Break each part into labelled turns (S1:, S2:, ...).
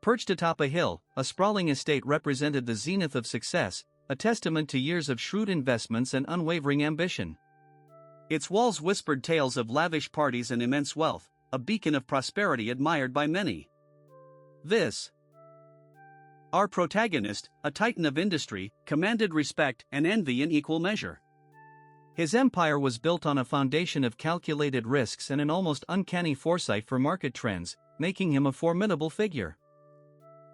S1: Perched atop a hill, a sprawling estate represented the zenith of success, a testament to years of shrewd investments and unwavering ambition. Its walls whispered tales of lavish parties and immense wealth, a beacon of prosperity admired by many. Our protagonist, a titan of industry, commanded respect and envy in equal measure. His empire was built on a foundation of calculated risks and an almost uncanny foresight for market trends, making him a formidable figure.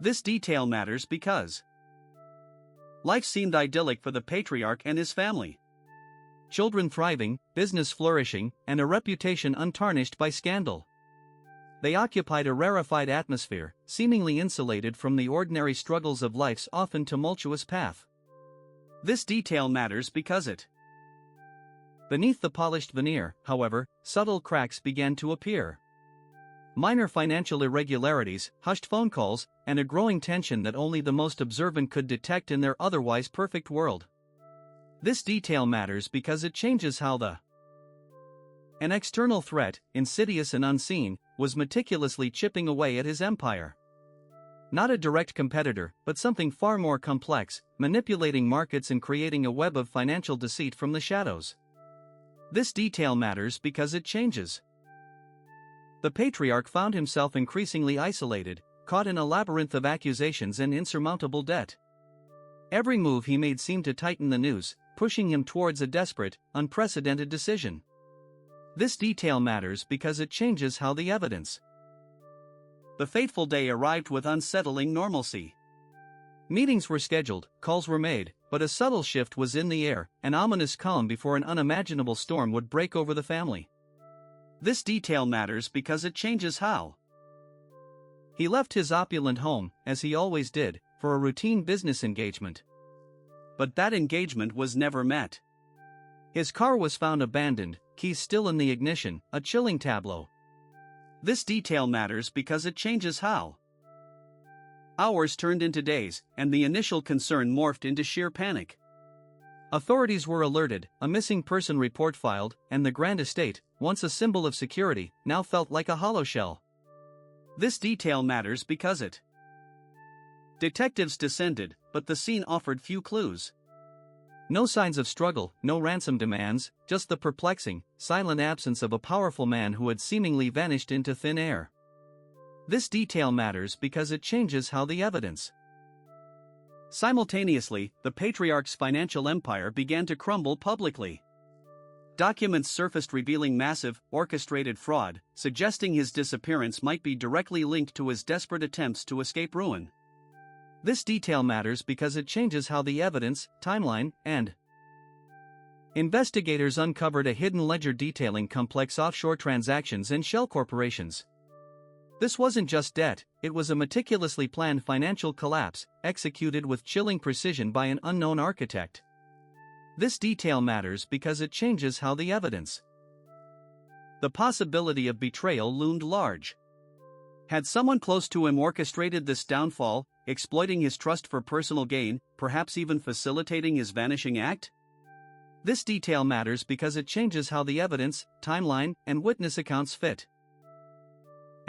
S1: This detail matters because life seemed idyllic for the patriarch and his family. Children thriving, business flourishing, and a reputation untarnished by scandal. They occupied a rarefied atmosphere, seemingly insulated from the ordinary struggles of life's often tumultuous path. This detail matters because beneath the polished veneer, however, subtle cracks began to appear. Minor financial irregularities, hushed phone calls, and a growing tension that only the most observant could detect in their otherwise perfect world. This detail matters because it changes how an external threat, insidious and unseen, was meticulously chipping away at his empire. Not a direct competitor, but something far more complex, manipulating markets and creating a web of financial deceit from the shadows. This detail matters because it changes. The patriarch found himself increasingly isolated, caught in a labyrinth of accusations and insurmountable debt. Every move he made seemed to tighten the noose, pushing him towards a desperate, unprecedented decision. This detail matters because it changes how the evidence. The fateful day arrived with unsettling normalcy. Meetings were scheduled, calls were made, but a subtle shift was in the air, an ominous calm before an unimaginable storm would break over the family. This detail matters because it changes how he left his opulent home, as he always did, for a routine business engagement. But that engagement was never met. His car was found abandoned, keys still in the ignition, a chilling tableau. This detail matters because it changes how hours turned into days, and the initial concern morphed into sheer panic. Authorities were alerted, a missing person report filed, and the grand estate, once a symbol of security, now felt like a hollow shell. This detail matters because detectives descended, but the scene offered few clues. No signs of struggle, no ransom demands, just the perplexing, silent absence of a powerful man who had seemingly vanished into thin air. This detail matters because it changes how the evidence. Simultaneously, the patriarch's financial empire began to crumble publicly. Documents surfaced revealing massive, orchestrated fraud, suggesting his disappearance might be directly linked to his desperate attempts to escape ruin. This detail matters because it changes how the evidence, timeline, and investigators uncovered a hidden ledger detailing complex offshore transactions and shell corporations. This wasn't just debt, it was a meticulously planned financial collapse, executed with chilling precision by an unknown architect. This detail matters because it changes how the evidence. The possibility of betrayal loomed large. Had someone close to him orchestrated this downfall, exploiting his trust for personal gain, perhaps even facilitating his vanishing act? This detail matters because it changes how the evidence, timeline, and witness accounts fit.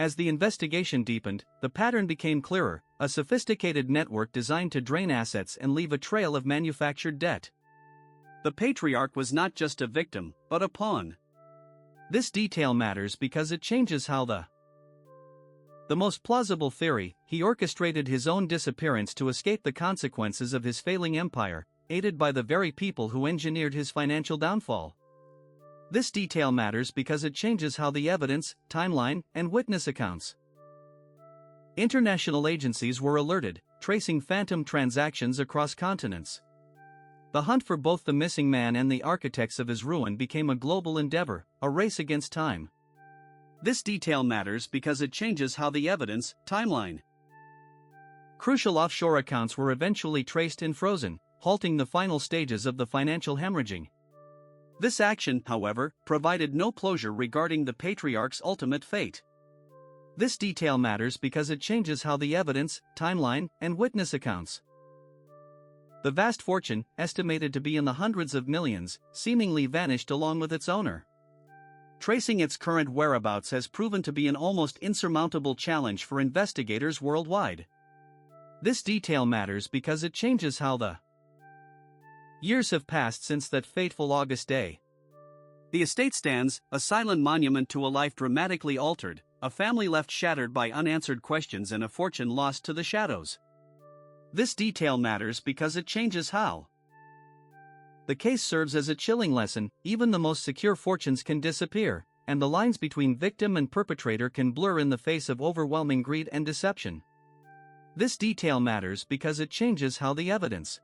S1: As the investigation deepened, the pattern became clearer, a sophisticated network designed to drain assets and leave a trail of manufactured debt. The patriarch was not just a victim, but a pawn. This detail matters because it changes how the most plausible theory, he orchestrated his own disappearance to escape the consequences of his failing empire, aided by the very people who engineered his financial downfall. This detail matters because it changes how the evidence, timeline, and witness accounts. International agencies were alerted, tracing phantom transactions across continents. The hunt for both the missing man and the architects of his ruin became a global endeavor, a race against time. This detail matters because it changes how the evidence, timeline. Crucial offshore accounts were eventually traced and frozen, halting the final stages of the financial hemorrhaging. This action, however, provided no closure regarding the patriarch's ultimate fate. This detail matters because it changes how the evidence, timeline, and witness accounts. The vast fortune, estimated to be in the hundreds of millions, seemingly vanished along with its owner. Tracing its current whereabouts has proven to be an almost insurmountable challenge for investigators worldwide. This detail matters because it changes how the years have passed since that fateful August day. The estate stands, a silent monument to a life dramatically altered, a family left shattered by unanswered questions and a fortune lost to the shadows. This detail matters because it changes how the case serves as a chilling lesson. Even the most secure fortunes can disappear, and the lines between victim and perpetrator can blur in the face of overwhelming greed and deception. This detail matters because it changes how the evidence